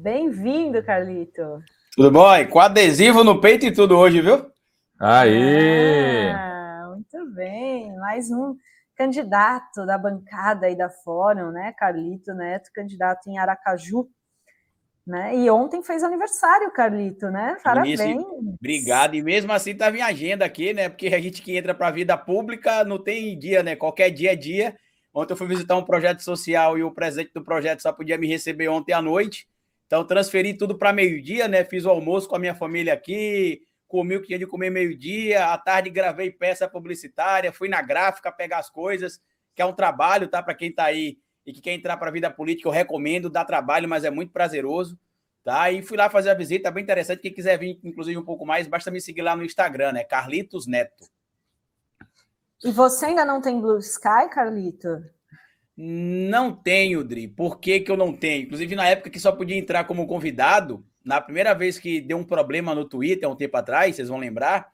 Bem-vindo, Carlito. Tudo bom? E com adesivo no peito e tudo hoje, viu? Aí! Muito bem. Mais um candidato da bancada aí da Fórum, né? Carlito Neto, candidato em Aracaju. Né? E ontem fez aniversário, Carlito, né? Parabéns. Obrigado. E mesmo assim estava em agenda aqui, né? Porque a gente que entra para a vida pública não tem dia, né? Qualquer dia é dia. Ontem eu fui visitar um projeto social e o presidente do projeto só podia me receber ontem à noite. Então transferi tudo para meio-dia, né? Fiz o almoço com a minha família aqui, comi o que tinha de comer meio-dia. À tarde gravei peça publicitária, fui na gráfica pegar as coisas, que é um trabalho, tá? Para quem está aí e que quer entrar para a vida política, eu recomendo, dá trabalho, mas é muito prazeroso. Tá? E fui lá fazer a visita, bem interessante. Quem quiser vir, inclusive, um pouco mais, basta me seguir lá no Instagram, né? Carlitos Neto. E você ainda não tem Blue Sky, Carlito? Não tenho, Dri. Por que eu não tenho? Inclusive, na época que só podia entrar como convidado, na primeira vez que deu um problema no Twitter, há um tempo atrás, vocês vão lembrar,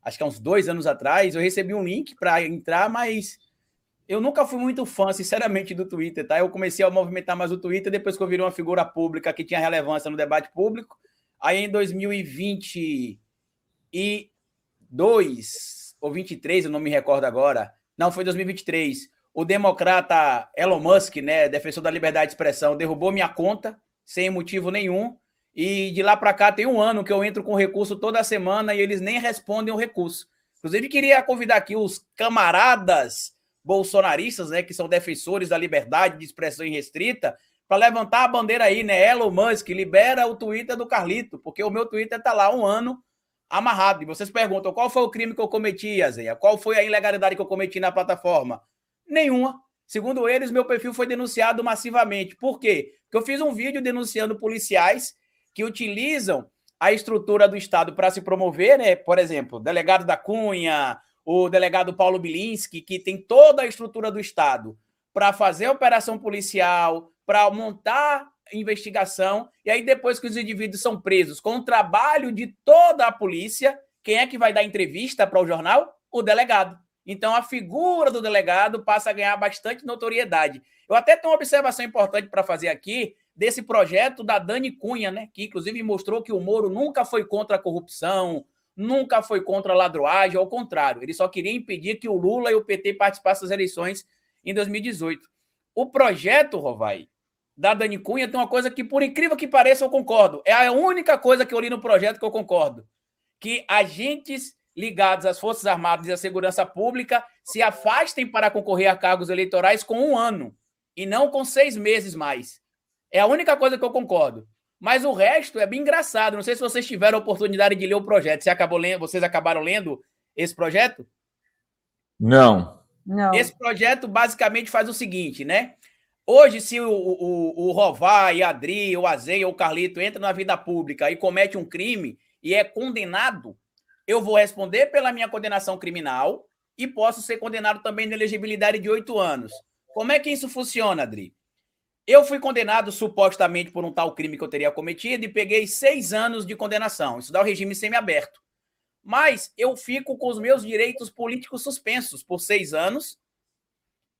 acho que há uns 2 anos atrás, eu recebi um link para entrar, mas eu nunca fui muito fã, sinceramente, do Twitter, tá? Eu comecei a movimentar mais o Twitter depois que eu virei uma figura pública que tinha relevância no debate público. Aí, em 2022 ou 23, eu não me recordo agora. Não, foi 2023. O democrata Elon Musk, né, defensor da liberdade de expressão, derrubou minha conta sem motivo nenhum. E de lá para cá tem 1 ano que eu entro com recurso toda semana e eles nem respondem o recurso. Inclusive, queria convidar aqui os camaradas bolsonaristas, né, que são defensores da liberdade de expressão irrestrita, para levantar a bandeira aí, né? Elon Musk, libera o Twitter do Carlito, porque o meu Twitter está lá 1 ano amarrado. E vocês perguntam, qual foi o crime que eu cometi, Azeia? Qual foi a ilegalidade que eu cometi na plataforma? Nenhuma. Segundo eles, meu perfil foi denunciado massivamente. Por quê? Porque eu fiz um vídeo denunciando policiais que utilizam a estrutura do Estado para se promover, né? Por exemplo, o delegado da Cunha, o delegado Paulo Bilinski, que tem toda a estrutura do Estado para fazer operação policial, para montar investigação, e aí depois que os indivíduos são presos com o trabalho de toda a polícia, quem é que vai dar entrevista para o jornal? O delegado. Então a figura do delegado passa a ganhar bastante notoriedade. Eu até tenho uma observação importante para fazer aqui desse projeto da Dani Cunha, né, que inclusive mostrou que o Moro nunca foi contra a corrupção, nunca foi contra a ladroagem, ao contrário, ele só queria impedir que o Lula e o PT participassem das eleições em 2018. O projeto, Rovai, da Dani Cunha tem uma coisa que, por incrível que pareça, eu concordo. É a única coisa que eu li no projeto que eu concordo. Que agentes ligados às Forças Armadas e à Segurança Pública se afastem para concorrer a cargos eleitorais com 1 ano e não com 6 meses mais. É a única coisa que eu concordo. Mas o resto é bem engraçado. Não sei se vocês tiveram a oportunidade de ler o projeto. Vocês acabaram lendo esse projeto? Não. Esse projeto basicamente faz o seguinte, né? Hoje, se o Rovai, a Adri, o Azeia ou o Carlito entra na vida pública e comete um crime e é condenado, eu vou responder pela minha condenação criminal e posso ser condenado também na elegibilidade de 8 anos. Como é que isso funciona, Adri? Eu fui condenado supostamente por um tal crime que eu teria cometido e peguei 6 anos de condenação. Isso dá o regime semiaberto. Mas eu fico com os meus direitos políticos suspensos por 6 anos.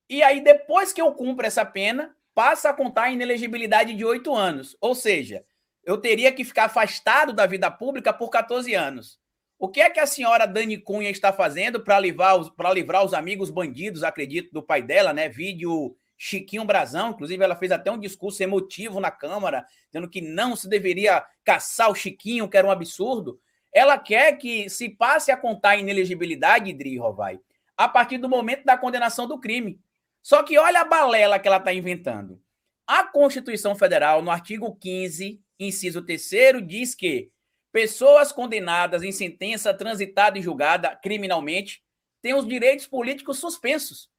E aí, depois que eu cumpro essa pena, passa a contar a inelegibilidade de 8 anos. Ou seja, eu teria que ficar afastado da vida pública por 14 anos. O que é que a senhora Dani Cunha está fazendo para livrar os amigos bandidos, acredito, do pai dela, né? Vídeo Chiquinho Brazão, inclusive ela fez até um discurso emotivo na Câmara, dizendo que não se deveria caçar o Chiquinho, que era um absurdo. Ela quer que se passe a contar a inelegibilidade, Dri Rovai, a partir do momento da condenação do crime. Só que olha a balela que ela está inventando. A Constituição Federal, no artigo 15, inciso 3º, diz que pessoas condenadas em sentença transitada e julgada criminalmente têm os direitos políticos suspensos.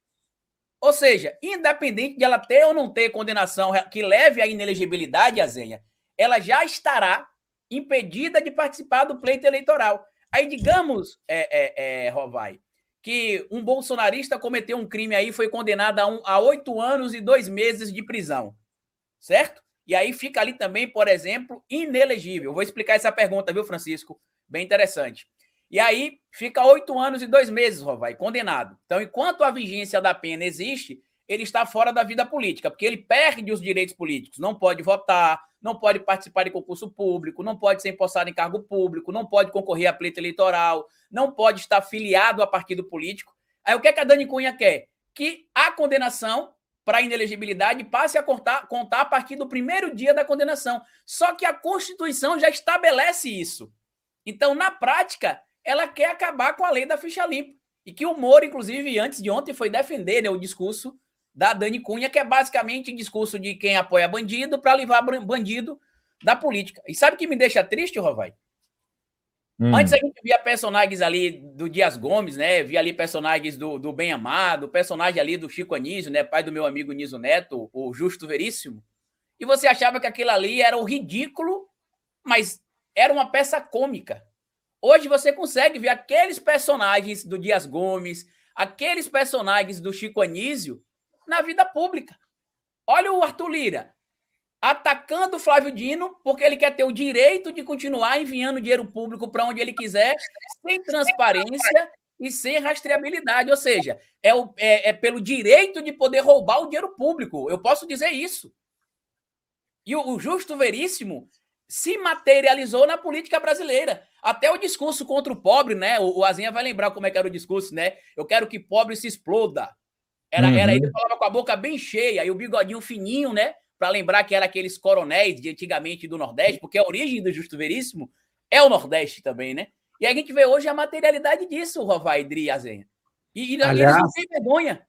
Ou seja, independente de ela ter ou não ter condenação que leve à inelegibilidade, Azenha, ela já estará impedida de participar do pleito eleitoral. Aí, digamos, Rovai, que um bolsonarista cometeu um crime aí e foi condenado a 8 anos e 2 meses de prisão, certo? E aí fica ali também, por exemplo, inelegível. Eu vou explicar essa pergunta, viu, Francisco? Bem interessante. E aí fica 8 anos e 2 meses, Rovai, condenado. Então, enquanto a vigência da pena existe, ele está fora da vida política, porque ele perde os direitos políticos. Não pode votar, não pode participar de concurso público, não pode ser empossado em cargo público, não pode concorrer a pleito eleitoral, não pode estar filiado a partido político. Aí o que a Dani Cunha quer? Que a condenação para inelegibilidade passe a contar a partir do primeiro dia da condenação. Só que a Constituição já estabelece isso. Então, na prática, ela quer acabar com a lei da ficha limpa. E que o Moro, inclusive, antes de ontem, foi defender, né, o discurso da Dani Cunha, que é basicamente o discurso de quem apoia bandido para livrar bandido da política. E sabe o que me deixa triste, Rovai? Antes a gente via personagens ali do Dias Gomes, né? Via ali personagens do Bem Amado, personagem ali do Chico Anísio, né? Pai do meu amigo Nísio Neto, o Justo Veríssimo. E você achava que aquilo ali era o ridículo, mas era uma peça cômica. Hoje você consegue ver aqueles personagens do Dias Gomes, aqueles personagens do Chico Anísio na vida pública. Olha o Arthur Lira atacando o Flávio Dino porque ele quer ter o direito de continuar enviando dinheiro público para onde ele quiser, sem transparência e sem rastreabilidade. Ou seja, é pelo direito de poder roubar o dinheiro público. Eu posso dizer isso. E o Justo Veríssimo se materializou na política brasileira. Até o discurso contra o pobre, né? O Azinha vai lembrar como é que era o discurso, né? Eu quero que pobre se exploda. Era ele falava com a boca bem cheia e o bigodinho fininho, né? Para lembrar que era aqueles coronéis de antigamente do Nordeste, porque a origem do Justo Veríssimo é o Nordeste também, né? E a gente vê hoje a materialidade disso, Rovai, Dri e Azenha. E eles não têm vergonha.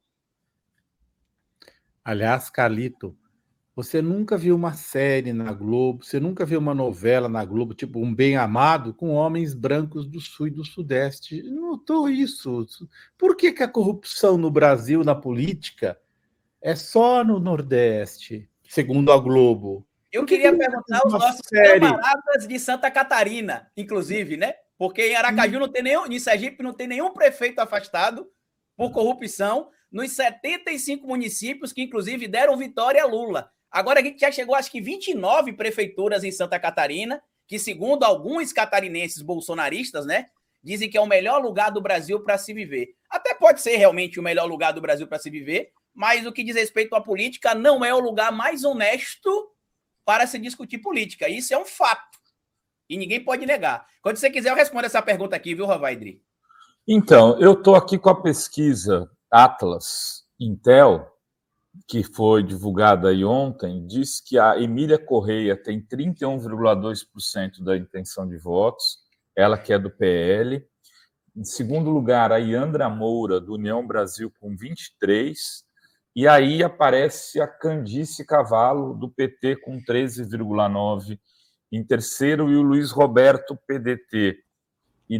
Aliás, Carlito, você nunca viu uma série na Globo, você nunca viu uma novela na Globo, tipo Um Bem Amado, com homens brancos do Sul e do Sudeste. Notou isso? Por que a corrupção no Brasil, na política, é só no Nordeste, segundo a Globo? Eu queria perguntar aos nossos camaradas de Santa Catarina, inclusive, né? Porque em Aracaju não tem nenhum, em Sergipe não tem nenhum prefeito afastado por corrupção, nos 75 municípios que, inclusive, deram vitória a Lula. Agora a gente já chegou, acho que 29 prefeituras em Santa Catarina, que, segundo alguns catarinenses bolsonaristas, né, dizem que é o melhor lugar do Brasil para se viver. Até pode ser realmente o melhor lugar do Brasil para se viver, mas no que diz respeito à política, não é o lugar mais honesto para se discutir política. Isso é um fato. E ninguém pode negar. Quando você quiser, eu respondo essa pergunta aqui, viu, Rovaidri? Então, eu estou aqui com a pesquisa Atlas Intel, que foi divulgada aí ontem, diz que a Emília Correia tem 31,2% da intenção de votos, ela que é do PL. Em segundo lugar, a Yandra Moura, do União Brasil, com 23%. E aí aparece a Candice Cavallo, do PT, com 13,9%. Em terceiro, e o Luiz Roberto, PDT, e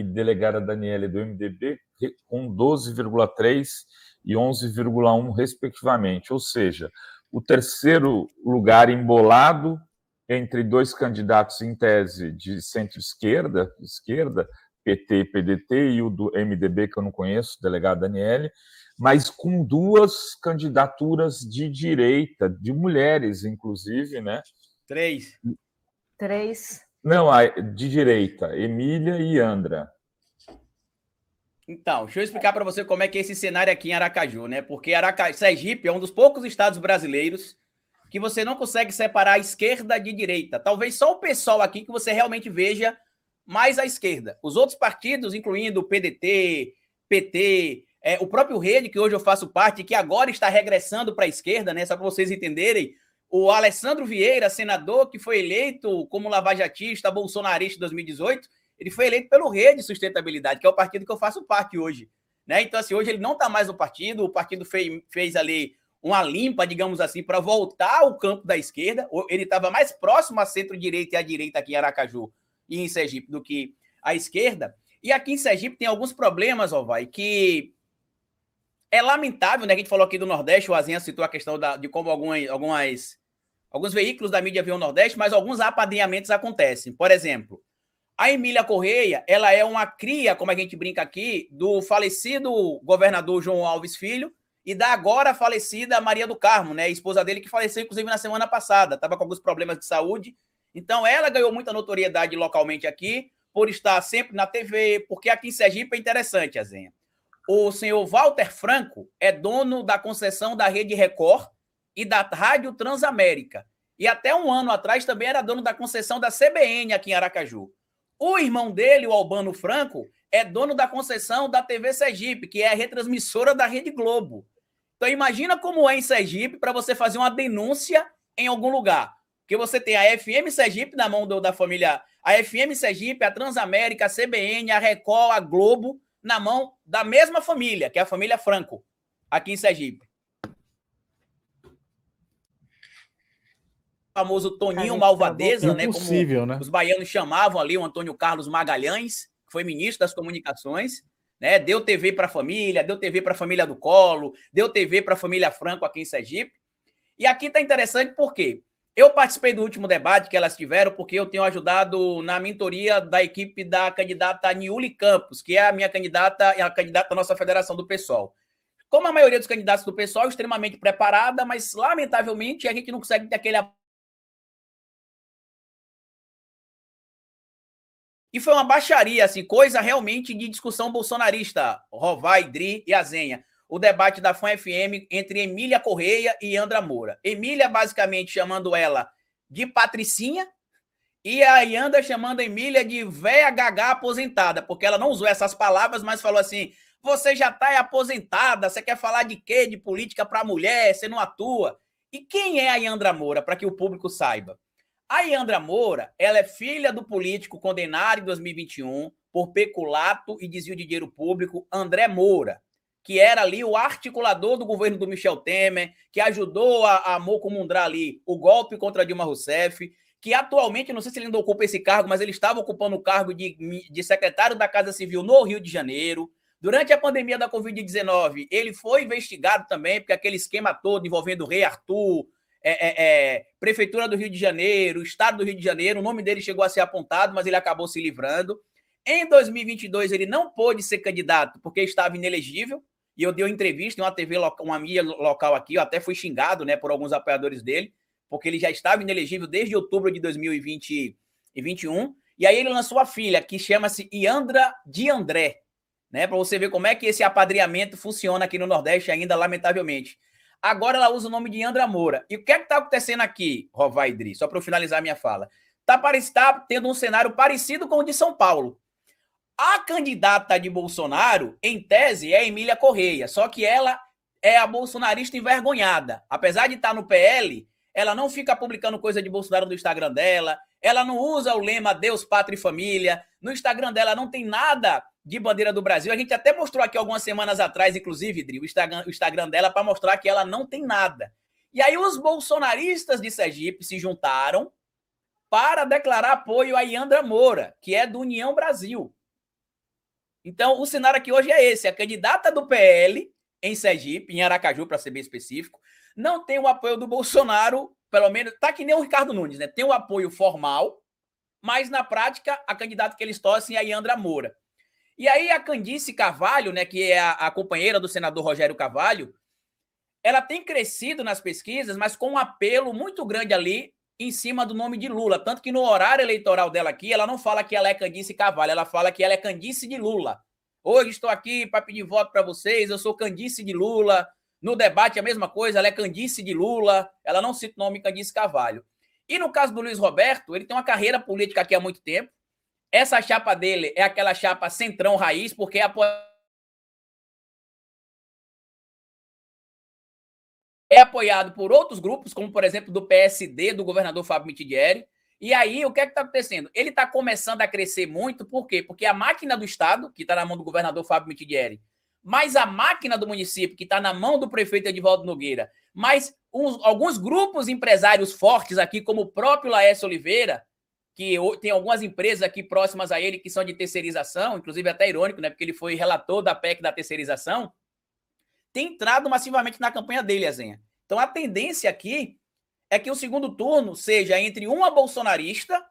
delegada Daniele, do MDB, com 12,3% e 11,1%, respectivamente. Ou seja, o terceiro lugar embolado entre dois candidatos em tese de centro-esquerda, PT e PDT, e o do MDB, que eu não conheço, delegado Daniele, mas com duas candidaturas de direita, de mulheres, inclusive, né? Três. Não, de direita, Emília e Andra. Então, deixa eu explicar para você como é que é esse cenário aqui em Aracaju, né? Porque Sergipe é um dos poucos estados brasileiros que você não consegue separar a esquerda de direita. Talvez só o PSOL aqui que você realmente veja mais à esquerda. Os outros partidos, incluindo o PDT, PT, o próprio Rede, que hoje eu faço parte, que agora está regressando para a esquerda, né? Só para vocês entenderem, o Alessandro Vieira, senador que foi eleito como lavajatista, bolsonarista em 2018, ele foi eleito pelo Rede Sustentabilidade, que é o partido que eu faço parte hoje, né? Então, assim, hoje ele não está mais no partido, o partido fez ali uma limpa, digamos assim, para voltar ao campo da esquerda. Ele estava mais próximo à centro-direita e à direita aqui em Aracaju e em Sergipe do que à esquerda. E aqui em Sergipe tem alguns problemas, Ovai, que é lamentável, né? A gente falou aqui do Nordeste, o Azinha citou a questão de como alguns veículos da mídia veem o Nordeste, mas alguns apadrinhamentos acontecem. Por exemplo, a Emília Correia, ela é uma cria, como a gente brinca aqui, do falecido governador João Alves Filho e da agora falecida Maria do Carmo, né? Esposa dele, que faleceu, inclusive, na semana passada. Estava com alguns problemas de saúde. Então, ela ganhou muita notoriedade localmente aqui, por estar sempre na TV, porque aqui em Sergipe é interessante, Azenha. O senhor Walter Franco é dono da concessão da Rede Record e da Rádio Transamérica. e até um ano atrás também era dono da concessão da CBN aqui em Aracaju. O irmão dele, o Albano Franco, é dono da concessão da TV Sergipe, que é a retransmissora da Rede Globo. Então imagina como é em Sergipe para você fazer uma denúncia em algum lugar. Porque você tem a FM Sergipe na mão da família, a FM Sergipe, a Transamérica, a CBN, a Record, a Globo, na mão da mesma família, que é a família Franco, aqui em Sergipe. O famoso Toninho Malvadeza, né? Como né? Os baianos chamavam ali o Antônio Carlos Magalhães, que foi ministro das Comunicações, né? Deu TV para a família, deu TV para a família do Colo, deu TV para a família Franco aqui em Sergipe. E aqui está interessante porque eu participei do último debate que elas tiveram, porque eu tenho ajudado na mentoria da equipe da candidata Niuli Campos, que é a minha candidata, a candidata da nossa federação do PSOL. Como a maioria dos candidatos do PSOL é extremamente preparada, mas lamentavelmente a gente não consegue ter aquele. E foi uma baixaria, assim, coisa realmente de discussão bolsonarista, Rovai, Dri e Azenha. O debate da FAM-FM entre Emília Correia e Yandra Moura. Emília basicamente chamando ela de patricinha e a Yandra chamando a Emília de véia gagá aposentada, porque ela não usou essas palavras, mas falou assim, você já está aposentada, você quer falar de quê? De política para mulher, você não atua. E quem é a Yandra Moura, para que o público saiba? A Yandra Moura, ela é filha do político condenado em 2021 por peculato e desvio de dinheiro público, André Moura, que era ali o articulador do governo do Michel Temer, que ajudou a mocumundrar ali o golpe contra Dilma Rousseff, que atualmente, não sei se ele ainda ocupa esse cargo, mas ele estava ocupando o cargo de secretário da Casa Civil no Rio de Janeiro. Durante a pandemia da Covid-19, ele foi investigado também, porque aquele esquema todo envolvendo o Rei Arthur, Prefeitura do Rio de Janeiro, Estado do Rio de Janeiro, o nome dele chegou a ser apontado, mas ele acabou se livrando. Em 2022, ele não pôde ser candidato porque estava inelegível, e eu dei uma entrevista em uma TV, uma mídia local aqui, eu até fui xingado, né, por alguns apoiadores dele, porque ele já estava inelegível desde outubro de 2021, e aí ele lançou a filha, que chama-se Yandra de André, né, para você ver como é que esse apadrinhamento funciona aqui no Nordeste ainda, lamentavelmente. Agora ela usa o nome de Yandra Moura. E o que é que está acontecendo aqui, Rovai Dri? Só para eu finalizar a minha fala. Está tendo um cenário parecido com o de São Paulo. A candidata de Bolsonaro, em tese, é Emília Correia, só que ela é a bolsonarista envergonhada. Apesar de estar no PL, ela não fica publicando coisa de Bolsonaro no Instagram dela, ela não usa o lema Deus, Pátria e Família, no Instagram dela não tem nada de bandeira do Brasil. A gente até mostrou aqui algumas semanas atrás, inclusive, Dri, o Instagram dela para mostrar que ela não tem nada. E aí os bolsonaristas de Sergipe se juntaram para declarar apoio a Yandra Moura, que é do União Brasil. Então, o cenário aqui hoje é esse. A candidata do PL em Sergipe, em Aracaju, para ser bem específico, não tem o apoio do Bolsonaro, pelo menos, tá que nem o Ricardo Nunes, né? Tem o apoio formal, mas na prática, a candidata que eles torcem é a Yandra Moura. E aí a Candice Carvalho, né, que é a companheira do senador Rogério Carvalho, ela tem crescido nas pesquisas, mas com um apelo muito grande ali em cima do nome de Lula. Tanto que no horário eleitoral dela aqui, ela não fala que ela é Candice Carvalho, ela fala que ela é Candice de Lula. Hoje estou aqui para pedir voto para vocês, eu sou Candice de Lula. No debate a mesma coisa, ela é Candice de Lula, ela não cita o nome Candice Carvalho. E no caso do Luiz Roberto, ele tem uma carreira política aqui há muito tempo. Essa chapa dele é aquela chapa centrão raiz, porque é apoiado por outros grupos, como, por exemplo, do PSD, do governador Fábio Mitidieri. E aí, o que é que está acontecendo? Ele está começando a crescer muito, por quê? Porque a máquina do Estado, que está na mão do governador Fábio Mitidieri, mais a máquina do município, que está na mão do prefeito Edivaldo Nogueira, mais alguns grupos empresários fortes aqui, como o próprio Laércio Oliveira, que tem algumas empresas aqui próximas a ele que são de terceirização, inclusive até irônico, né? Porque ele foi relator da PEC da terceirização, tem entrado massivamente na campanha dele, Azenha. Então a tendência aqui é que o segundo turno seja entre uma bolsonarista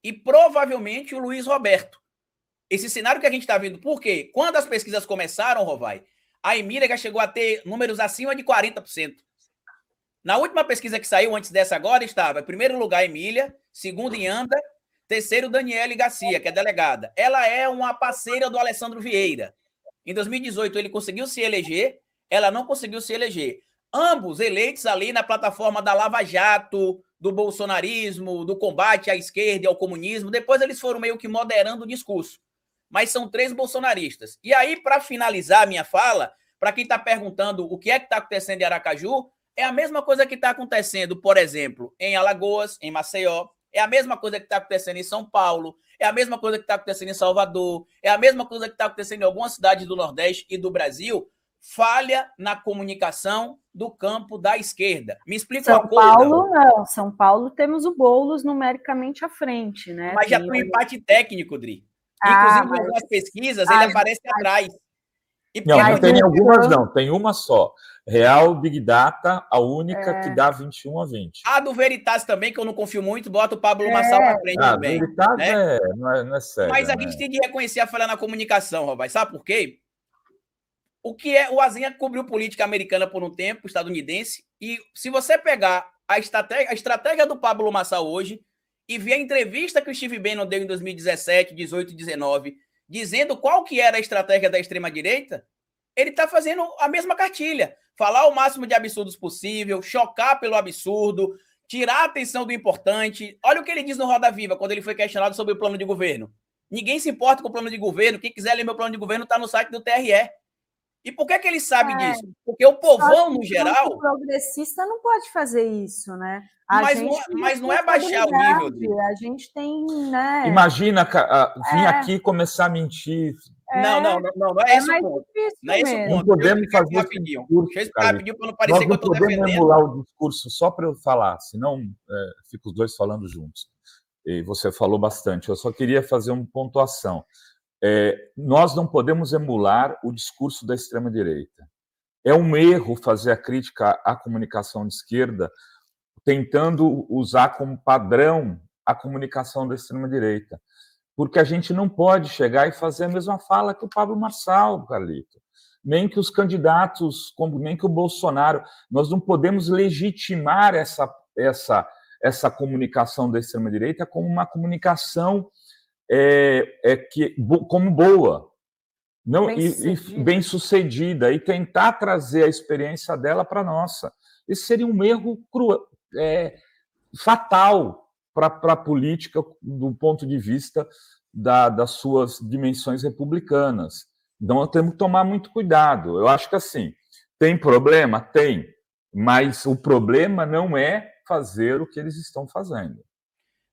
e provavelmente o Luiz Roberto. Esse cenário que a gente está vendo, por quê? Quando as pesquisas começaram, Rovai, a Emília já chegou a ter números acima de 40%. Na última pesquisa que saiu, antes dessa agora, estava em primeiro lugar Emília, segundo Yandra, terceiro Daniele Garcia, que é delegada. Ela é uma parceira do Alessandro Vieira. Em 2018 ele conseguiu se eleger, ela não conseguiu se eleger. Ambos eleitos ali na plataforma da Lava Jato, do bolsonarismo, do combate à esquerda e ao comunismo. Depois eles foram meio que moderando o discurso. Mas são 3 bolsonaristas. E aí, para finalizar a minha fala, para quem está perguntando o que é que está acontecendo em Aracaju, é a mesma coisa que está acontecendo, por exemplo, em Alagoas, em Maceió, é a mesma coisa que está acontecendo em São Paulo, é a mesma coisa que está acontecendo em Salvador, é a mesma coisa que está acontecendo em algumas cidades do Nordeste e do Brasil. Falha na comunicação do campo da esquerda. Me explica uma coisa. São Paulo, não. São Paulo temos o Boulos numericamente à frente, né? Mas já tem um empate técnico, Dri. Inclusive, nas nossas pesquisas, ele aparece atrás. E não tem algumas, não. Tem uma só. Real Big Data, a única que dá 21-20. A do Veritas também, que eu não confio muito, bota o Pablo Marçal na frente também. O Veritas, né? não é sério. Mas a gente tem de reconhecer a falha na comunicação, Robai. Sabe por quê? O Azenha cobriu política americana por um tempo, estadunidense, e se você pegar a estratégia do Pablo Marçal hoje e ver a entrevista que o Steve Bannon deu em 2017, 18 e 19, dizendo qual que era a estratégia da extrema-direita, ele está fazendo a mesma cartilha. Falar o máximo de absurdos possível, chocar pelo absurdo, tirar a atenção do importante. Olha o que ele diz no Roda Viva, quando ele foi questionado sobre o plano de governo. Ninguém se importa com o plano de governo. Quem quiser ler meu plano de governo está no site do TRE. E por que ele sabe disso? Porque o povão, no geral... O progressista não pode fazer isso, né? Mas não é baixar o nível. Dele. A gente tem, né? Imagina vir aqui e começar a mentir. Não é esse o ponto. Não é esse o ponto. Não podemos fazer rapidinho. Deixa eu explicar rapidinho para não parecer Nós que eu estou defendendo. Não podemos emular o discurso só para eu falar, senão fica os dois falando juntos. E você falou bastante. Eu só queria fazer uma pontuação. Nós não podemos emular o discurso da extrema-direita. É um erro fazer a crítica à comunicação de esquerda tentando usar como padrão a comunicação da extrema-direita. Porque a gente não pode chegar e fazer a mesma fala que o Pablo Marçal, Carlito. Nem que os candidatos, nem que o Bolsonaro. Nós não podemos legitimar essa comunicação da extrema-direita como uma comunicação como boa, bem sucedida, e tentar trazer a experiência dela para a nossa. Esse seria um erro fatal para a política do ponto de vista das suas dimensões republicanas. Então, nós temos que tomar muito cuidado. Eu acho que, assim, tem problema? Tem, mas o problema não é fazer o que eles estão fazendo.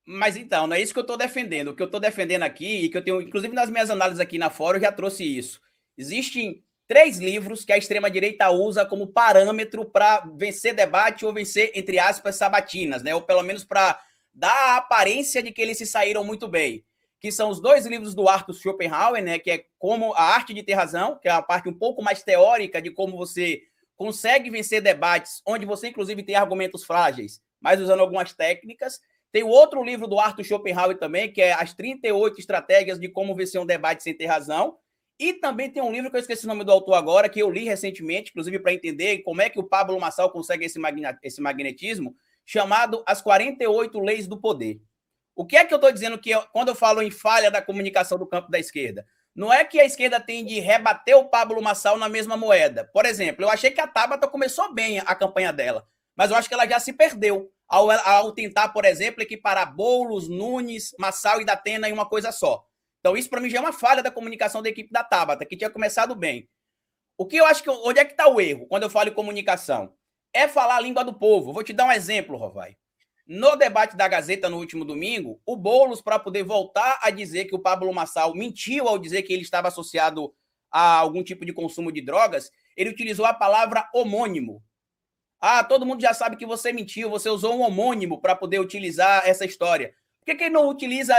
Mas então, não é isso que eu estou defendendo. O que eu estou defendendo aqui, e que eu tenho, inclusive nas minhas análises aqui na Fórum, eu já trouxe isso. Existem 3 livros que a extrema-direita usa como parâmetro para vencer debate ou vencer, entre aspas, sabatinas, né? Ou pelo menos para dar a aparência de que eles se saíram muito bem. Que são os 2 livros do Arthur Schopenhauer, né? Que é Como a Arte de Ter Razão, que é a parte um pouco mais teórica de como você consegue vencer debates, onde você, inclusive, tem argumentos frágeis, mas usando algumas técnicas. Tem o outro livro do Arthur Schopenhauer também, que é As 38 Estratégias de Como Vencer um Debate Sem Ter Razão. E também tem um livro que eu esqueci o nome do autor agora, que eu li recentemente, inclusive para entender como é que o Pablo Marçal consegue esse magnetismo, chamado As 48 Leis do Poder. O que é que eu estou dizendo quando eu falo em falha da comunicação do campo da esquerda? Não é que a esquerda tem de rebater o Pablo Marçal na mesma moeda. Por exemplo, eu achei que a Tabata começou bem a campanha dela, mas eu acho que ela já se perdeu ao tentar, por exemplo, equiparar Boulos, Nunes, Marçal e Datena em uma coisa só. Então, isso para mim já é uma falha da comunicação da equipe da Tabata, que tinha começado bem. O que eu acho que... Onde é que está o erro quando eu falo em comunicação? É falar a língua do povo. Vou te dar um exemplo, Rovai. No debate da Gazeta no último domingo, o Boulos, para poder voltar a dizer que o Pablo Marçal mentiu ao dizer que ele estava associado a algum tipo de consumo de drogas, ele utilizou a palavra homônimo. Todo mundo já sabe que você mentiu, você usou um homônimo para poder utilizar essa história. Por que ele não utiliza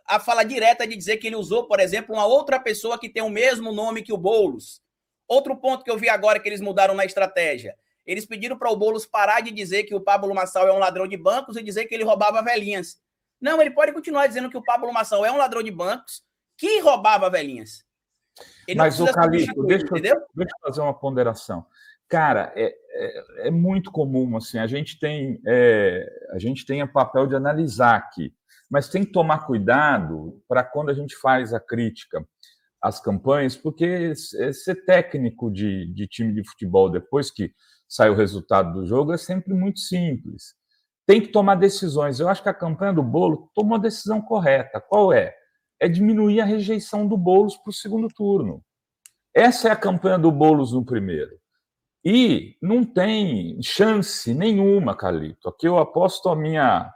a fala direta de dizer que ele usou, por exemplo, uma outra pessoa que tem o mesmo nome que o Boulos? Outro ponto que eu vi agora que eles mudaram na estratégia. Eles pediram para o Boulos parar de dizer que o Pablo Marçal é um ladrão de bancos e dizer que ele roubava velhinhas. Não, ele pode continuar dizendo que o Pablo Marçal é um ladrão de bancos que roubava velhinhas. Mas, o Calixto, deixa eu fazer uma ponderação. Cara, é muito comum, assim, a gente tem o papel de analisar aqui, mas tem que tomar cuidado para quando a gente faz a crítica às campanhas, porque ser técnico de time de futebol depois que sai o resultado do jogo é sempre muito simples. tem que tomar decisões. Eu acho que a campanha do Boulos tomou a decisão correta. Qual é? É diminuir a rejeição do Boulos para o segundo turno. Essa é a campanha do Boulos no primeiro. E não tem chance nenhuma, Carlito. Aqui eu aposto a minha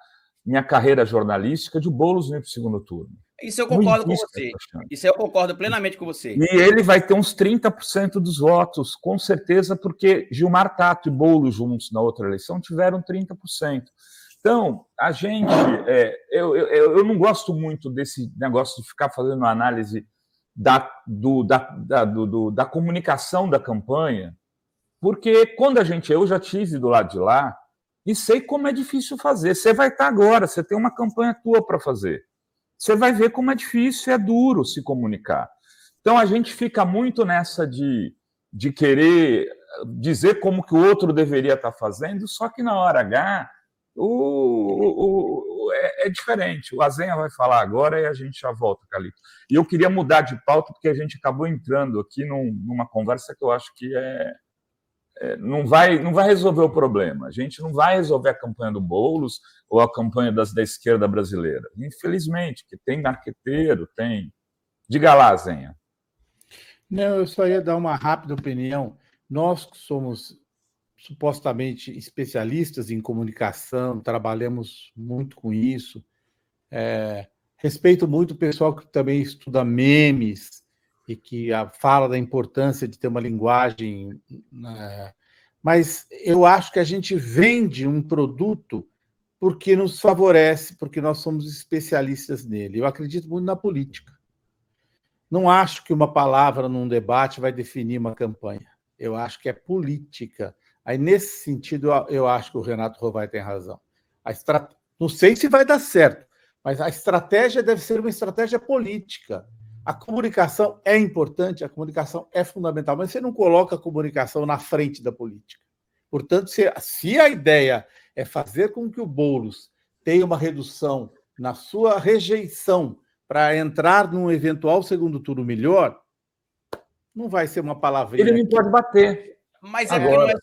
carreira jornalística de Boulos no segundo turno. Isso eu concordo com você. Isso eu concordo plenamente com você. E ele vai ter uns 30% dos votos, com certeza, porque Gilmar Tato e Boulos juntos na outra eleição tiveram 30%. Então, a gente... eu não gosto muito desse negócio de ficar fazendo análise da comunicação da campanha, porque quando eu já tive do lado de lá e sei como é difícil fazer. Você vai estar agora, você tem uma campanha tua para fazer. Você vai ver como é difícil, é duro se comunicar. Então, a gente fica muito nessa de querer dizer como que o outro deveria estar fazendo, só que na hora H é diferente. O Azenha vai falar agora e a gente já volta, Carlito. E eu queria mudar de pauta, porque a gente acabou entrando aqui numa conversa que eu acho que não vai resolver o problema. A gente não vai resolver a campanha do Boulos ou a campanha da esquerda brasileira. Infelizmente, que tem marqueteiro, tem... Diga lá, Zenha. Não, eu só ia dar uma rápida opinião. Nós que somos supostamente especialistas em comunicação, trabalhamos muito com isso, respeito muito o pessoal que também estuda memes, e que fala da importância de ter uma linguagem... Mas eu acho que a gente vende um produto porque nos favorece, porque nós somos especialistas nele. Eu acredito muito na política. Não acho que uma palavra num debate vai definir uma campanha. Eu acho que é política. Aí, nesse sentido, eu acho que o Renato Rovai tem razão. Não sei se vai dar certo, mas a estratégia deve ser uma estratégia política. A comunicação é importante, a comunicação é fundamental, mas você não coloca a comunicação na frente da política. Portanto, se a ideia é fazer com que o Boulos tenha uma redução na sua rejeição para entrar num eventual segundo turno melhor, não vai ser uma palavrinha. Ele não pode bater. Mas agora,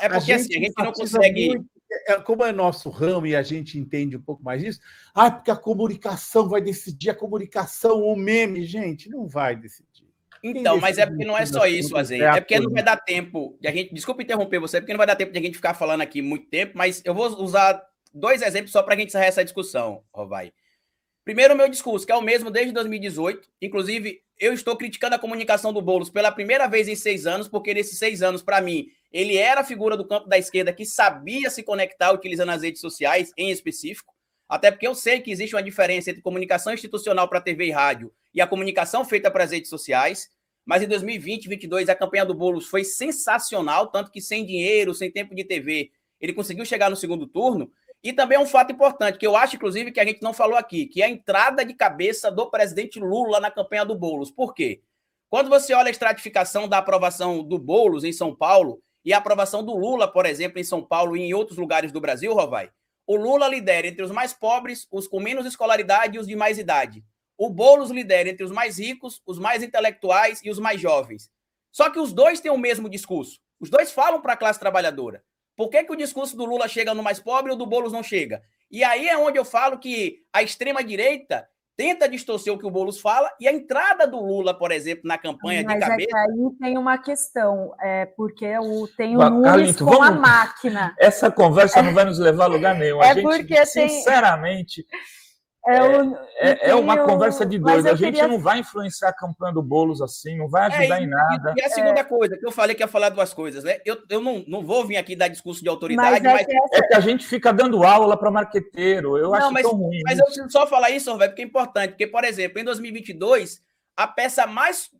é porque assim, a gente não consegue... Como é nosso ramo e a gente entende um pouco mais disso, porque a comunicação vai decidir, a comunicação, o meme, gente, não vai decidir. Então, mas é porque não é só isso, Azenha. É porque não vai dar tempo de a gente... Desculpa interromper você, porque não vai dar tempo de a gente ficar falando aqui muito tempo, mas eu vou usar 2 exemplos só para a gente encerrar essa discussão, Rovai. Primeiro, o meu discurso, que é o mesmo desde 2018. Inclusive, eu estou criticando a comunicação do Boulos pela primeira vez em 6 anos, porque nesses 6 anos, para mim, ele era a figura do campo da esquerda que sabia se conectar utilizando as redes sociais, em específico. Até porque eu sei que existe uma diferença entre comunicação institucional para TV e rádio e a comunicação feita para as redes sociais. Mas em 2020, 2022, a campanha do Boulos foi sensacional, tanto que sem dinheiro, sem tempo de TV, ele conseguiu chegar no segundo turno. E também é um fato importante, que eu acho, inclusive, que a gente não falou aqui, que é a entrada de cabeça do presidente Lula na campanha do Boulos. Por quê? Quando você olha a estratificação da aprovação do Boulos em São Paulo e a aprovação do Lula, por exemplo, em São Paulo e em outros lugares do Brasil, Rovai, o Lula lidera entre os mais pobres, os com menos escolaridade e os de mais idade. O Boulos lidera entre os mais ricos, os mais intelectuais e os mais jovens. Só que os dois têm o mesmo discurso. Os dois falam para a classe trabalhadora. Por que o discurso do Lula chega no mais pobre e o do Boulos não chega? E aí é onde eu falo que a extrema-direita tenta distorcer o que o Boulos fala e a entrada do Lula, por exemplo, na campanha de cabeça... Mas aí tem uma questão, porque tem o Nunes Carlito, com a máquina. Essa conversa não vai nos levar a lugar nenhum. A gente, sinceramente... É uma conversa de dois. A gente não vai influenciar a campanha do Boulos assim, não vai ajudar em nada. E a segunda coisa, que eu falei que ia falar 2 coisas, né? Eu não vou vir aqui dar discurso de autoridade, mas é que a gente fica dando aula para marqueteiro. Eu acho tão ruim. Mas eu preciso só falar isso, Roberto, porque é importante. Porque, por exemplo, em 2022, a peça mais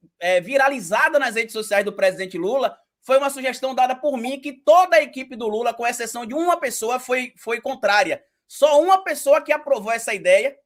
viralizada nas redes sociais do presidente Lula foi uma sugestão dada por mim que toda a equipe do Lula, com exceção de uma pessoa, foi contrária. Só uma pessoa que aprovou essa ideia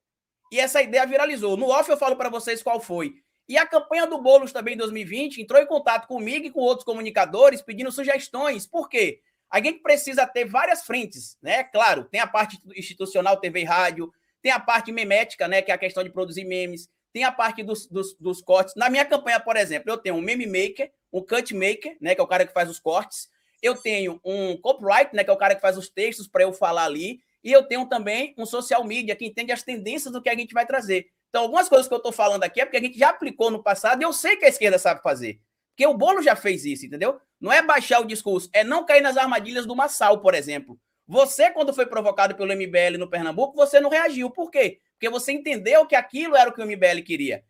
e essa ideia viralizou. No off eu falo para vocês qual foi. E a campanha do Boulos também em 2020 entrou em contato comigo e com outros comunicadores pedindo sugestões. Por quê? A gente precisa ter várias frentes, né? Claro, tem a parte institucional, TV e rádio, tem a parte memética, né? Que é a questão de produzir memes, tem a parte dos cortes. Na minha campanha, por exemplo, eu tenho um meme maker, um cut maker, né? Que é o cara que faz os cortes. Eu tenho um copyright, né? Que é o cara que faz os textos para eu falar ali. e eu tenho também um social media que entende as tendências do que a gente vai trazer. Então, algumas coisas que eu estou falando aqui é porque a gente já aplicou no passado e eu sei que a esquerda sabe fazer. Porque o Boulos já fez isso, entendeu? Não é baixar o discurso, é não cair nas armadilhas do Massal, por exemplo. Você, quando foi provocado pelo MBL no Pernambuco, você não reagiu. Por quê? Porque você entendeu que aquilo era o que o MBL queria.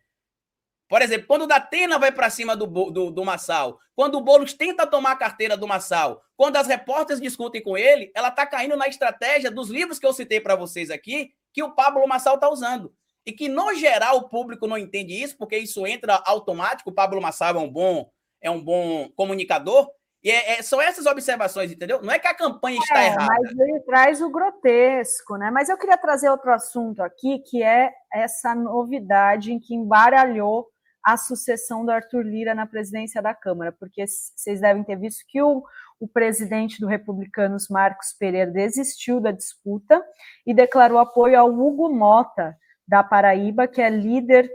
Por exemplo, quando o Datena vai para cima do Massal, quando o Boulos tenta tomar a carteira do Massal, quando as repórteres discutem com ele, ela está caindo na estratégia dos livros que eu citei para vocês aqui, que o Pablo Massal está usando. E que, no geral, o público não entende isso, porque isso entra automático. O Pablo Massal é um bom comunicador. E são essas observações, entendeu? Não é que a campanha está errada. Mas ele traz o grotesco, né? Mas eu queria trazer outro assunto aqui, que é essa novidade em que embaralhou a sucessão do Arthur Lira na presidência da Câmara, porque vocês devem ter visto que o presidente do Republicanos, Marcos Pereira, desistiu da disputa e declarou apoio ao Hugo Mota, da Paraíba, que é líder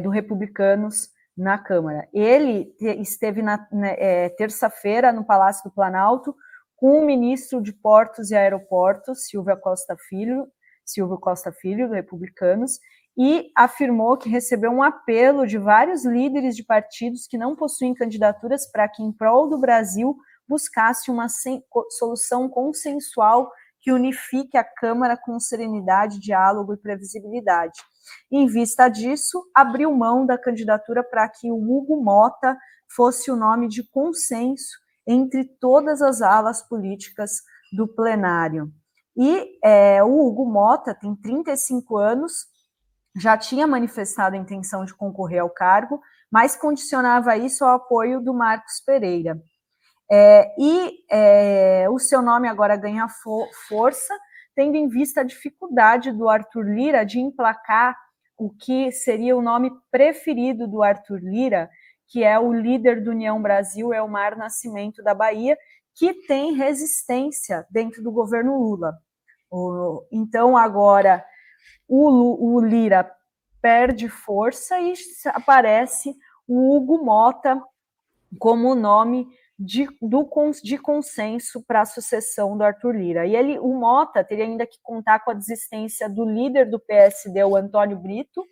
do Republicanos na Câmara. Ele esteve terça-feira no Palácio do Planalto com o ministro de Portos e Aeroportos, Silvio Costa Filho, do Republicanos, e afirmou que recebeu um apelo de vários líderes de partidos que não possuem candidaturas para que, em prol do Brasil, buscasse uma solução consensual que unifique a Câmara com serenidade, diálogo e previsibilidade. Em vista disso, abriu mão da candidatura para que o Hugo Mota fosse o nome de consenso entre todas as alas políticas do plenário. E o Hugo Mota tem 35 anos, já tinha manifestado a intenção de concorrer ao cargo, mas condicionava isso ao apoio do Marcos Pereira. O seu nome agora ganha força, tendo em vista a dificuldade do Arthur Lira de emplacar o que seria o nome preferido do Arthur Lira, que é o líder do União Brasil, Elmar Nascimento, da Bahia, que tem resistência dentro do governo Lula. Então, agora, o Lira perde força e aparece o Hugo Mota como nome de consenso para a sucessão do Arthur Lira. E o Mota teria ainda que contar com a desistência do líder do PSD, o Antônio Brito,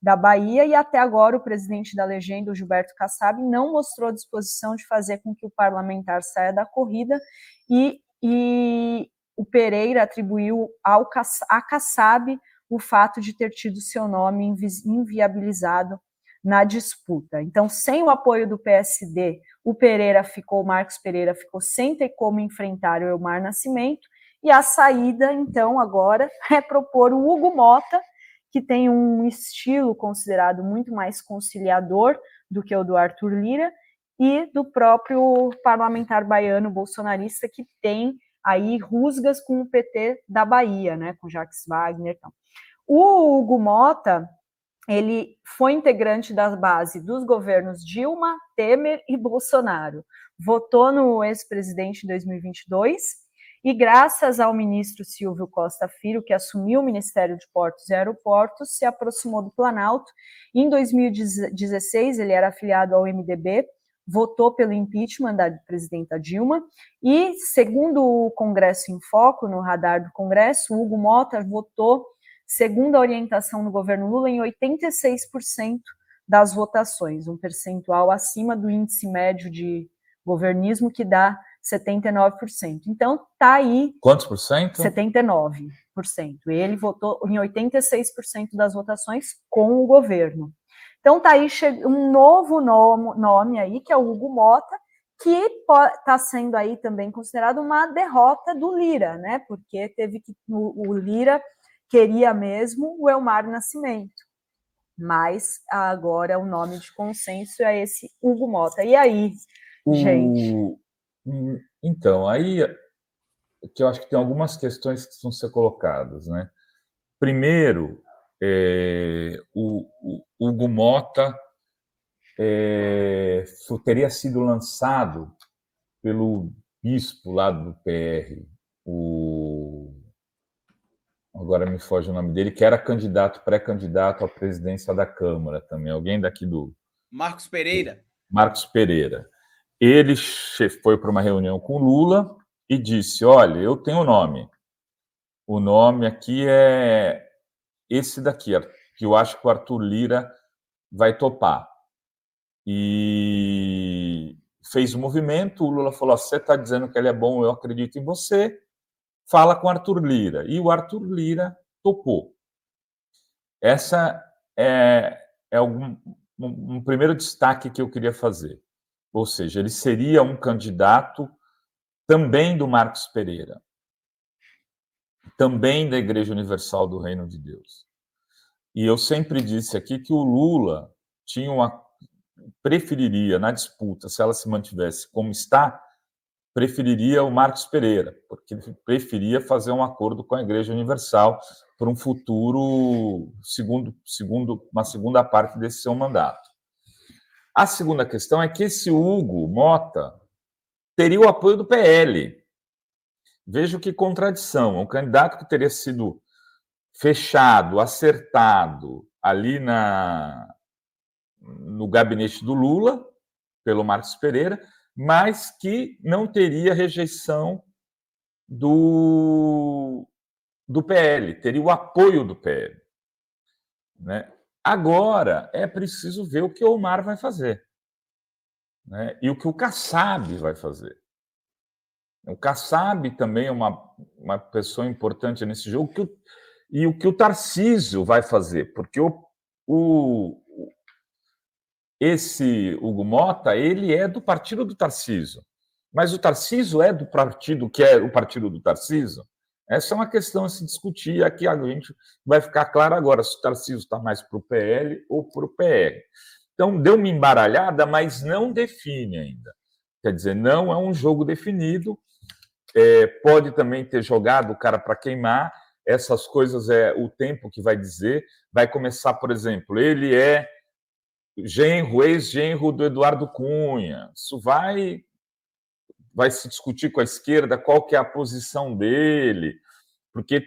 da Bahia, e até agora o presidente da legenda, o Gilberto Kassab, não mostrou disposição de fazer com que o parlamentar saia da corrida, e o Pereira atribuiu a Kassab o fato de ter tido seu nome inviabilizado na disputa. Então, sem o apoio do PSD, o Marcos Pereira ficou sem ter como enfrentar o Elmar Nascimento, e a saída, então, agora, é propor o Hugo Mota, que tem um estilo considerado muito mais conciliador do que o do Arthur Lira, e do próprio parlamentar baiano bolsonarista, que tem aí rusgas com o PT da Bahia, né, com Jacques Wagner. Então. O Hugo Mota, ele foi integrante da base dos governos Dilma, Temer e Bolsonaro. Votou no ex-presidente em 2022 e, graças ao ministro Silvio Costa Filho, que assumiu o Ministério de Portos e Aeroportos, se aproximou do Planalto. Em 2016, ele era afiliado ao MDB, votou pelo impeachment da presidenta Dilma e, segundo o Congresso em Foco, no radar do Congresso, Hugo Mota votou, segundo a orientação do governo Lula, em 86% das votações, um percentual acima do índice médio de governismo, que dá 79%. Então, está aí... Quantos por cento? 79%. Ele votou em 86% das votações com o governo. Então, está aí um novo nome aí, que é o Hugo Mota, que está sendo aí também considerado uma derrota do Lira, né? Porque o Lira queria mesmo o Elmar Nascimento, mas agora o nome de consenso é esse Hugo Mota. E aí, gente? Então, aí que eu acho que tem algumas questões que precisam ser colocadas, né? Primeiro, o Hugo Mota teria sido lançado pelo bispo lá do PR, agora me foge o nome dele, que era pré-candidato à presidência da Câmara também, alguém daqui do... Marcos Pereira. Marcos Pereira. Ele foi para uma reunião com Lula e disse, olha, eu tenho nome, O nome aqui é esse daqui, que eu acho que o Arthur Lira vai topar. E fez o movimento, o Lula falou, você está dizendo que ele é bom, eu acredito em você, fala com o Arthur Lira. E o Arthur Lira topou. Essa é um primeiro destaque que eu queria fazer. Ou seja, ele seria um candidato também do Marcos Pereira, também da Igreja Universal do Reino de Deus. E eu sempre disse aqui que o Lula preferiria, na disputa, se ela se mantivesse como está, preferiria o Marcos Pereira, porque ele preferia fazer um acordo com a Igreja Universal para um futuro, uma segunda parte desse seu mandato. A segunda questão é que esse Hugo Mota teria o apoio do PL. Veja que contradição. Um candidato que teria sido fechado, acertado ali no gabinete do Lula, pelo Marcos Pereira, mas que não teria rejeição do PL, teria o apoio do PL. Né? Agora, é preciso ver o que o Omar vai fazer, né? E o que o Kassab vai fazer. O Kassab também é uma pessoa importante nesse jogo, e o que o Tarcísio vai fazer, porque esse Hugo Mota, ele é do partido do Tarcísio, mas o Tarcísio é do partido que é o partido do Tarcísio? Essa é uma questão a se discutir, aqui a gente vai ficar claro agora se o Tarcísio está mais para o PL ou para o PR. Então, deu uma embaralhada, mas não define ainda. Quer dizer, não é um jogo definido, pode também ter jogado o cara para queimar, essas coisas é o tempo que vai dizer, vai começar, por exemplo, ele é ex-genro do Eduardo Cunha, isso vai se discutir com a esquerda qual que é a posição dele, porque,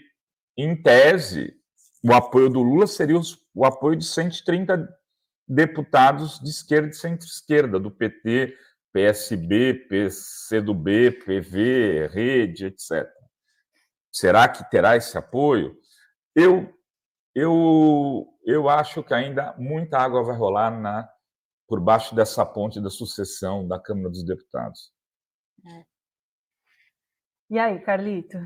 em tese, o apoio do Lula seria o apoio de 130 deputados de esquerda e centro-esquerda, do PT, PSB, PCdoB, PV, Rede, etc. Será que terá esse apoio? Eu acho que ainda muita água vai rolar por baixo dessa ponte da sucessão da Câmara dos Deputados. E aí, Carlito?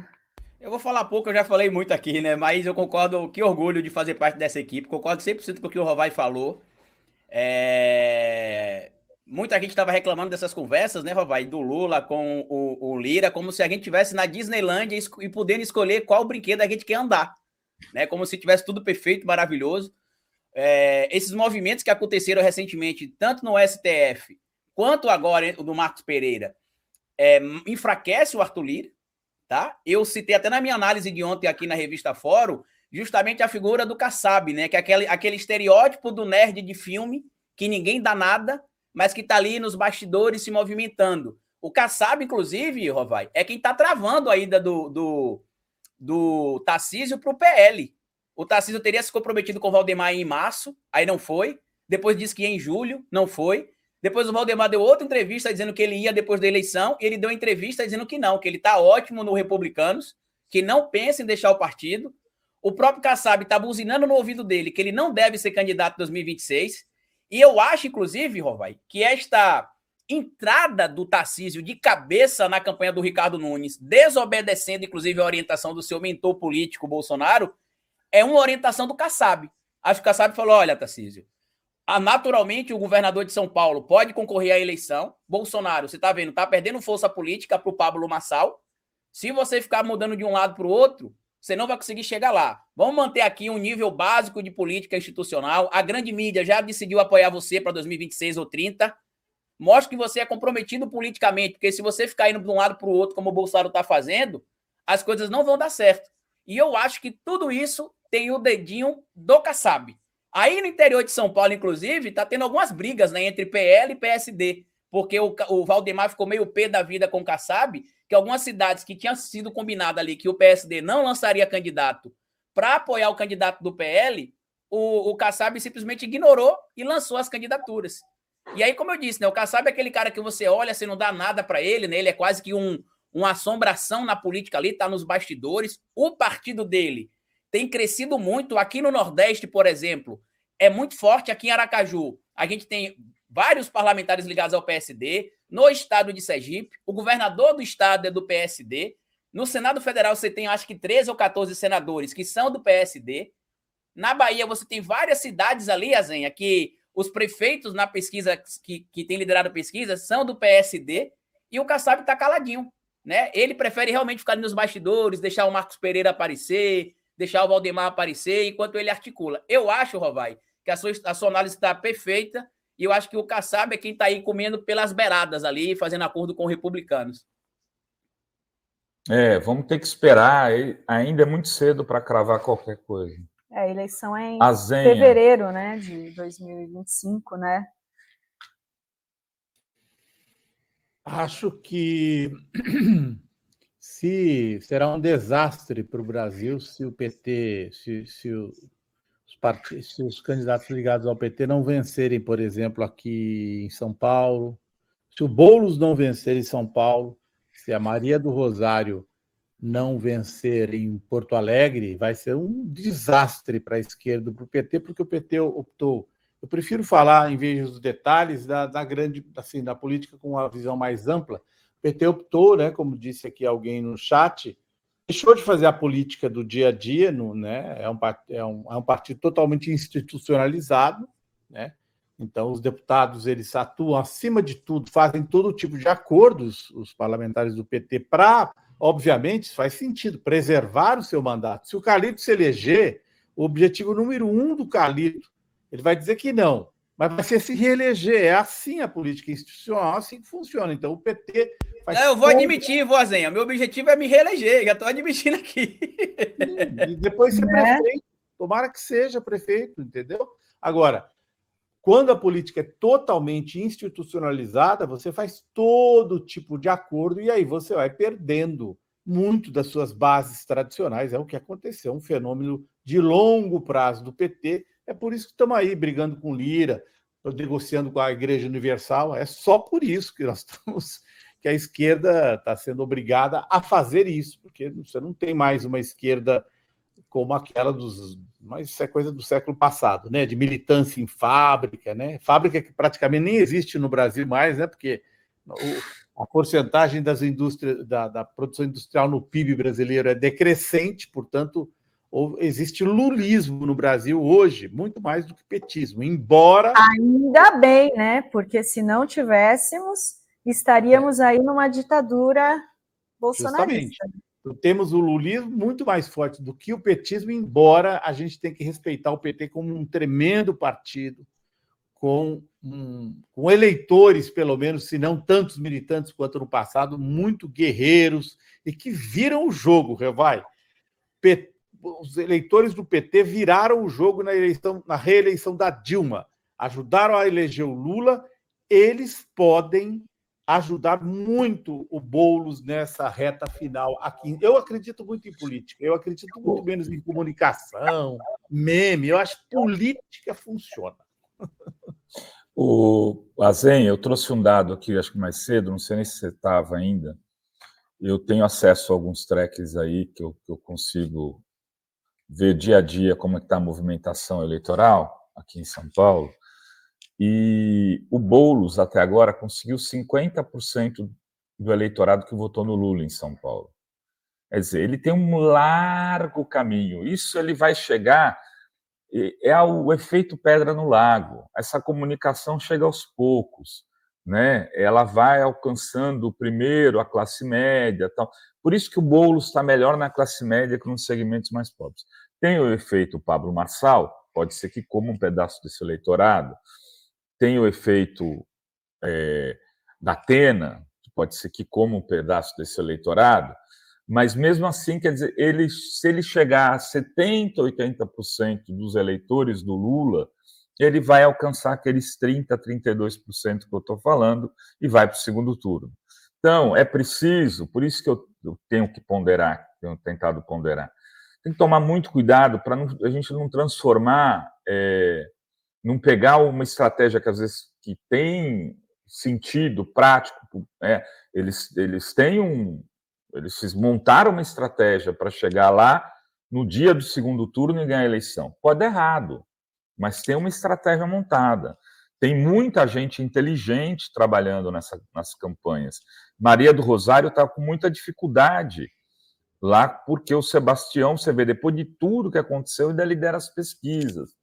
Eu vou falar pouco, eu já falei muito aqui, né? Mas eu concordo, que orgulho de fazer parte dessa equipe. Concordo 100% com o que o Rovai falou. Muita gente estava reclamando dessas conversas, né, Rovai? Do Lula com o Lira, como se a gente estivesse na Disneylândia e podendo escolher qual brinquedo a gente quer andar. Né? Como se tivesse tudo perfeito, maravilhoso. Esses movimentos que aconteceram recentemente, tanto no STF quanto agora do Marcos Pereira, enfraquece o Arthur Lira. Tá? Eu citei até na minha análise de ontem aqui na revista Fórum, justamente a figura do Kassab, né? Que é aquele estereótipo do nerd de filme, que ninguém dá nada, mas que está ali nos bastidores se movimentando. O Kassab, inclusive, Rovai, é quem está travando a ida do Tarcísio para o PL. O Tarcísio teria se comprometido com o Valdemar em março, aí não foi. Depois disse que ia em julho, não foi. Depois o Valdemar deu outra entrevista dizendo que ele ia depois da eleição, e ele deu entrevista dizendo que não, que ele está ótimo no Republicanos, que não pensa em deixar o partido. O próprio Kassab está buzinando no ouvido dele que ele não deve ser candidato em 2026. E eu acho, inclusive, Rovai, que esta entrada do Tarcísio de cabeça na campanha do Ricardo Nunes, desobedecendo, inclusive, a orientação do seu mentor político, Bolsonaro, é uma orientação do Kassab. Acho que o Kassab falou, olha, Tarcísio, naturalmente, o governador de São Paulo pode concorrer à eleição. Bolsonaro, você está vendo, está perdendo força política para o Pablo Marçal. Se você ficar mudando de um lado para o outro, você não vai conseguir chegar lá. Vamos manter aqui um nível básico de política institucional. A grande mídia já decidiu apoiar você para 2026 ou 30. Mostre que você é comprometido politicamente, porque se você ficar indo de um lado para o outro, como o Bolsonaro está fazendo, as coisas não vão dar certo. E eu acho que tudo isso tem o dedinho do Kassab. Aí no interior de São Paulo, inclusive, está tendo algumas brigas, né, entre PL e PSD, porque o Valdemar ficou meio pé da vida com o Kassab, que algumas cidades que tinham sido combinado ali que o PSD não lançaria candidato para apoiar o candidato do PL, o Kassab simplesmente ignorou e lançou as candidaturas. E aí, como eu disse, né, o Kassab é aquele cara que você olha, você não dá nada para ele, né, ele é quase que um uma assombração na política ali, está nos bastidores. O partido dele tem crescido muito. Aqui no Nordeste, por exemplo, é muito forte. Aqui em Aracaju, a gente tem vários parlamentares ligados ao PSD. No estado de Sergipe, o governador do estado é do PSD. No Senado Federal, você tem, acho que, 13 ou 14 senadores que são do PSD. Na Bahia, você tem várias cidades ali, Azenha, que os prefeitos na pesquisa, que tem liderado a pesquisa, são do PSD, e o Kassab está caladinho, né? Ele prefere realmente ficar nos bastidores, deixar o Marcos Pereira aparecer, deixar o Valdemar aparecer, enquanto ele articula. Eu acho, Rovai, que a sua análise está perfeita, e eu acho que o Kassab é quem está aí comendo pelas beiradas ali, fazendo acordo com republicanos. Vamos ter que esperar. Ainda é muito cedo para cravar qualquer coisa. A eleição é em Azenha. fevereiro, né, de 2025, né? Acho que será um desastre para o Brasil se o PT, se os candidatos ligados ao PT não vencerem, por exemplo, aqui em São Paulo, se o Boulos não vencer em São Paulo, se a Maria do Rosário não vencer em Porto Alegre, vai ser um desastre para a esquerda, para o PT, porque o PT optou. Eu prefiro falar, em vez dos detalhes, da grande, assim, da política com uma visão mais ampla. O PT optou, né, como disse aqui alguém no chat, deixou de fazer a política do dia a dia, né? É um partido totalmente institucionalizado, né? Então, os deputados, eles atuam acima de tudo, fazem todo tipo de acordos, os parlamentares do PT, para, obviamente, faz sentido, preservar o seu mandato. Se o Carlito se eleger, o objetivo número 1 do Carlito, ele vai dizer que não, mas vai ser se reeleger. É assim a política institucional, assim que funciona. Então, o PT faz... Eu vou admitir, Vozinha, meu objetivo é me reeleger, já estou admitindo aqui. E depois ser prefeito. Tomara que seja prefeito, entendeu? Agora, quando a política é totalmente institucionalizada, você faz todo tipo de acordo e aí você vai perdendo muito das suas bases tradicionais. É o que aconteceu, um fenômeno de longo prazo do PT. É por isso que estamos aí brigando com Lira, negociando com a Igreja Universal. É só por isso que nós estamos, que a esquerda está sendo obrigada a fazer isso, porque você não tem mais uma esquerda como aquela mas isso é coisa do século passado, né? De militância em fábrica, né? Fábrica que praticamente nem existe no Brasil mais, né? Porque a porcentagem das indústrias, da produção industrial no PIB brasileiro é decrescente, portanto, existe lulismo no Brasil hoje, muito mais do que petismo, embora... Ainda bem, né? Porque se não tivéssemos, estaríamos aí numa ditadura bolsonarista. Justamente. Temos o lulismo muito mais forte do que o petismo, embora a gente tenha que respeitar o PT como um tremendo partido, com eleitores, pelo menos, se não tantos militantes quanto no passado, muito guerreiros e que viram o jogo, Revai. Os eleitores do PT viraram o jogo na reeleição da Dilma, ajudaram a eleger o Lula, eles podem ajudar muito o Boulos nessa reta final aqui. Eu acredito muito em política, eu acredito muito menos em comunicação, meme, eu acho que política funciona. Azenha, eu trouxe um dado aqui, acho que mais cedo, não sei nem se você estava ainda, eu tenho acesso a alguns tracks aí que eu consigo ver dia a dia como é que está a movimentação eleitoral aqui em São Paulo, e o Boulos, até agora, conseguiu 50% do eleitorado que votou no Lula em São Paulo. Quer dizer, ele tem um largo caminho. Isso ele vai chegar... É o efeito pedra no lago. Essa comunicação chega aos poucos, né? Ela vai alcançando primeiro a classe média, tal. Por isso que o Boulos está melhor na classe média que nos segmentos mais pobres. Tem o efeito Pablo Marçal, pode ser que coma um pedaço desse eleitorado. Tem o efeito da Atena, que pode ser que coma um pedaço desse eleitorado, mas mesmo assim, quer dizer, se ele chegar a 70%, 80% dos eleitores do Lula, ele vai alcançar aqueles 30%, 32% que eu estou falando e vai para o segundo turno. Então, é preciso, por isso que eu tenho que ponderar, tenho tentado ponderar, tem que tomar muito cuidado para a gente não transformar, não pegar uma estratégia que às vezes que tem sentido prático, eles têm Eles montaram uma estratégia para chegar lá no dia do segundo turno e ganhar a eleição. Pode dar errado, mas tem uma estratégia montada. Tem muita gente inteligente trabalhando nas campanhas. Maria do Rosário está com muita dificuldade lá, porque o Sebastião, você vê, depois de tudo que aconteceu, ainda lidera as pesquisas.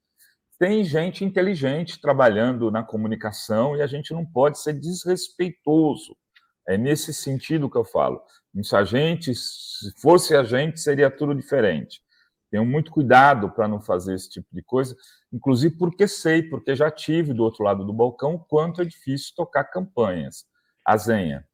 Tem gente inteligente trabalhando na comunicação e a gente não pode ser desrespeitoso. É nesse sentido que eu falo. Se fosse a gente, seria tudo diferente. Tenho muito cuidado para não fazer esse tipo de coisa, inclusive porque já tive do outro lado do balcão o quanto é difícil tocar campanhas. Azenha.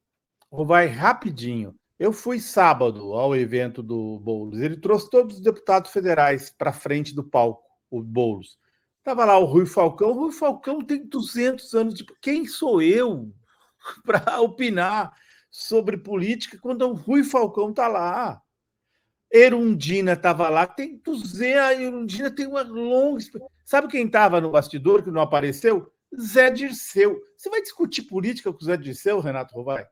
Vai rapidinho. Eu fui sábado ao evento do Boulos. Ele trouxe todos os deputados federais para frente do palco, o Boulos. Estava lá o Rui Falcão. O Rui Falcão tem 200 anos de... Quem sou eu para opinar sobre política quando o Rui Falcão está lá? Erundina estava lá. Tem 200... A Erundina tem uma longa... Sabe quem estava no bastidor que não apareceu? Zé Dirceu. Você vai discutir política com o Zé Dirceu, Renato Rovai?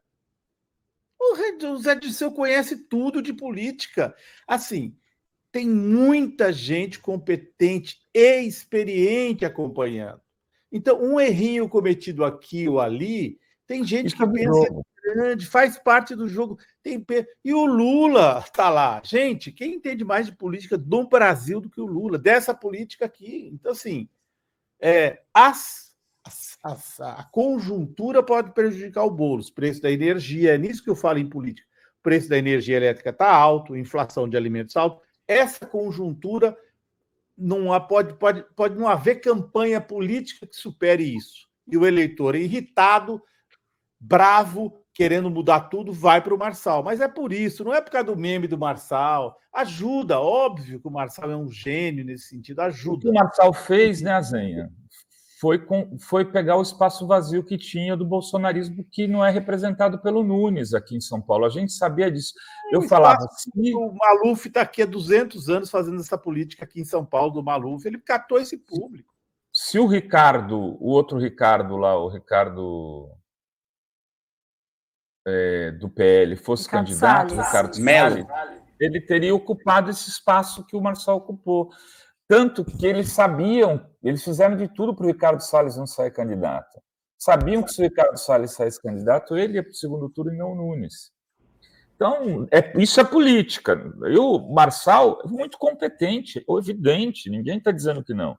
O Zé Dirceu conhece tudo de política. Assim, tem muita gente competente e experiente acompanhando. Então, um errinho cometido aqui ou ali, tem gente que pensa grande, faz parte do jogo. E o Lula está lá. Gente, quem entende mais de política do Brasil do que o Lula, dessa política aqui? Então, assim, a conjuntura pode prejudicar o Boulos, preço da energia, é nisso que eu falo em política. O preço da energia elétrica está alto, inflação de alimentos alta. Essa conjuntura pode não haver campanha política que supere isso. E o eleitor irritado, bravo, querendo mudar tudo, vai para o Marçal. Mas é por isso, não é por causa do meme do Marçal. Ajuda, óbvio que o Marçal é um gênio nesse sentido, ajuda. O que o Marçal fez, né, Azenha? Foi pegar o espaço vazio que tinha do bolsonarismo, que não é representado pelo Nunes aqui em São Paulo. A gente sabia disso. Eu falava... O Maluf está aqui há 200 anos fazendo essa política aqui em São Paulo, do Maluf. Ele catou esse público. Se o outro Ricardo lá, o Ricardo do PL, fosse Ricardo candidato, Salles. Ricardo Salles, ele teria ocupado esse espaço que o Marçal ocupou. Tanto que eles fizeram de tudo para o Ricardo Salles não sair candidato. Sabiam que se o Ricardo Salles saísse candidato, ele ia para o segundo turno e não o Nunes. Então, isso é política. O Marçal é muito competente, evidente, ninguém está dizendo que não.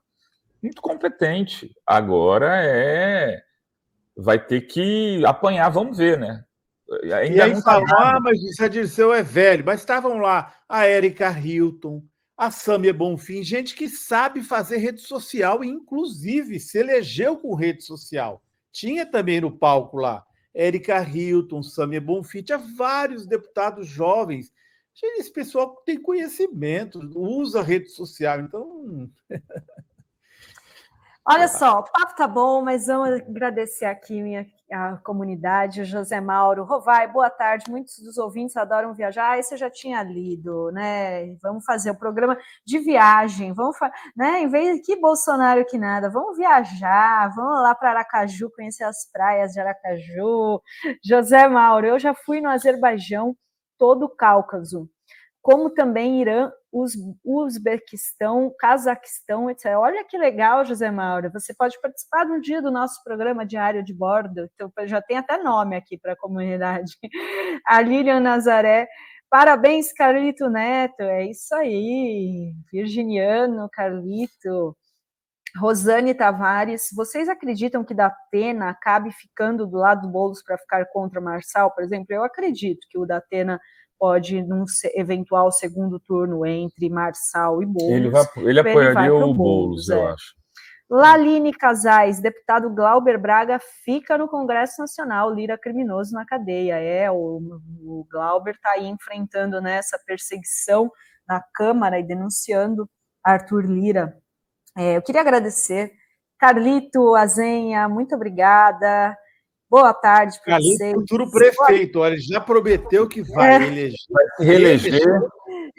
Muito competente. Agora vai ter que apanhar, vamos ver, né? Ainda e aí falam, mas o Zé Dirceu é velho. Mas estavam lá a Érica Hilton, a Sâmia Bonfim, gente que sabe fazer rede social, inclusive se elegeu com rede social. Tinha também no palco lá Érica Hilton, Sâmia Bonfim, tinha vários deputados jovens. Esse pessoal tem conhecimento, usa rede social, então... Olha só, o papo tá bom, mas vamos agradecer aqui a comunidade, o José Mauro. Rovai, boa tarde, muitos dos ouvintes adoram viajar, esse eu já tinha lido, né? Vamos fazer o programa de viagem, né? Em vez de que Bolsonaro que nada, vamos viajar, vamos lá para Aracaju, conhecer as praias de Aracaju. José Mauro, eu já fui no Azerbaijão, todo o Cáucaso, como também Irã, Uzbequistão, Cazaquistão, etc. Olha que legal, José Mauro, você pode participar no dia do nosso programa Diário de Bordo, então já tem até nome aqui para a comunidade. A Lilian Nazaré, parabéns, Carlito Neto, é isso aí, Virginiano, Carlito. Rosane Tavares, vocês acreditam que Datena acabe ficando do lado do Boulos para ficar contra o Marçal, por exemplo? Eu acredito que o Datena pode, num eventual segundo turno entre Marçal e Boulos... Ele apoiaria o Boulos, eu acho. Laline Casais, deputado Glauber Braga fica no Congresso Nacional, Lira criminoso na cadeia. O Glauber está aí enfrentando, né, essa perseguição na Câmara e denunciando Arthur Lira. Eu queria agradecer. Carlito, Azenha, muito obrigada. Boa tarde para vocês. Futuro prefeito, olha, ele já prometeu que vai eleger. Vai se reeleger.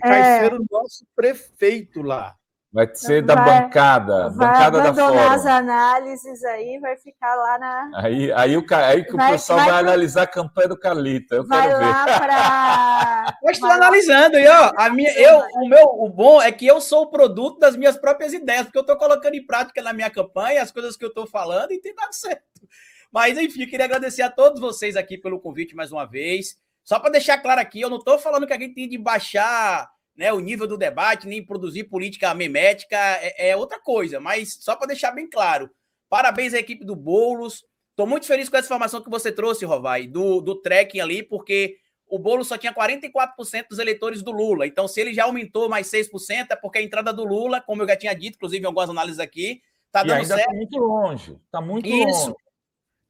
E vai ser o nosso prefeito lá. Vai ser da bancada vai da abandonar as Fórum. análises aí, vai ficar lá na... Aí que o pessoal vai analisar a campanha do Carlito. Eu vai quero ver. lá para... Eu estou analisando, e ó, o bom é que eu sou o produto das minhas próprias ideias, porque eu estou colocando em prática na minha campanha as coisas que eu estou falando e tem dado certo. Mas, enfim, queria agradecer a todos vocês aqui pelo convite mais uma vez. Só para deixar claro aqui, eu não estou falando que a gente tem de baixar, né, o nível do debate, nem produzir política memética, é outra coisa, mas só para deixar bem claro. Parabéns à equipe do Boulos. Estou muito feliz com essa informação que você trouxe, Rovai, do tracking ali, porque o Boulos só tinha 44% dos eleitores do Lula. Então, se ele já aumentou mais 6%, é porque a entrada do Lula, como eu já tinha dito, inclusive em algumas análises aqui, está dando certo. Está muito longe. Está muito longe.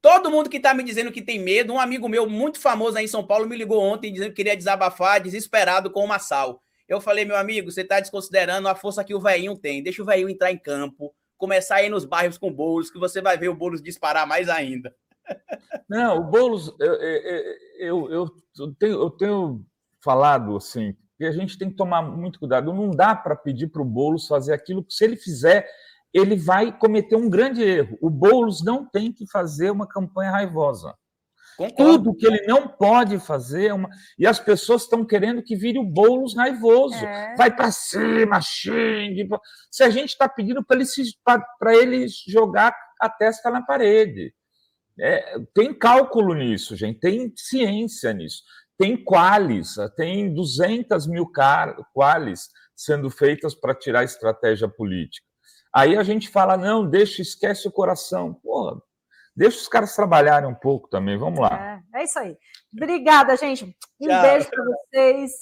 Todo mundo que está me dizendo que tem medo, um amigo meu muito famoso aí em São Paulo me ligou ontem dizendo que queria desabafar, desesperado com o Massal. Eu falei, meu amigo, você está desconsiderando a força que o velhinho tem. Deixa o velhinho entrar em campo, começar a ir nos bairros com o Boulos, que você vai ver o Boulos disparar mais ainda. Não, o Boulos, eu tenho falado assim, que a gente tem que tomar muito cuidado. Não dá para pedir para o Boulos fazer aquilo que, se ele fizer, ele vai cometer um grande erro. O Boulos não tem que fazer uma campanha raivosa. Concordo. Tudo que ele não pode fazer e as pessoas estão querendo que vire o Boulos raivoso. Vai para cima, xingue. Se a gente está pedindo para ele jogar a testa na parede. Tem cálculo nisso, gente. Tem ciência nisso. Tem qualis, tem 200 mil qualis sendo feitas para tirar a estratégia política. Aí a gente fala, não, esquece o coração. Porra, deixa os caras trabalharem um pouco também. Vamos lá. É isso aí. Obrigada, gente. Um beijo para vocês.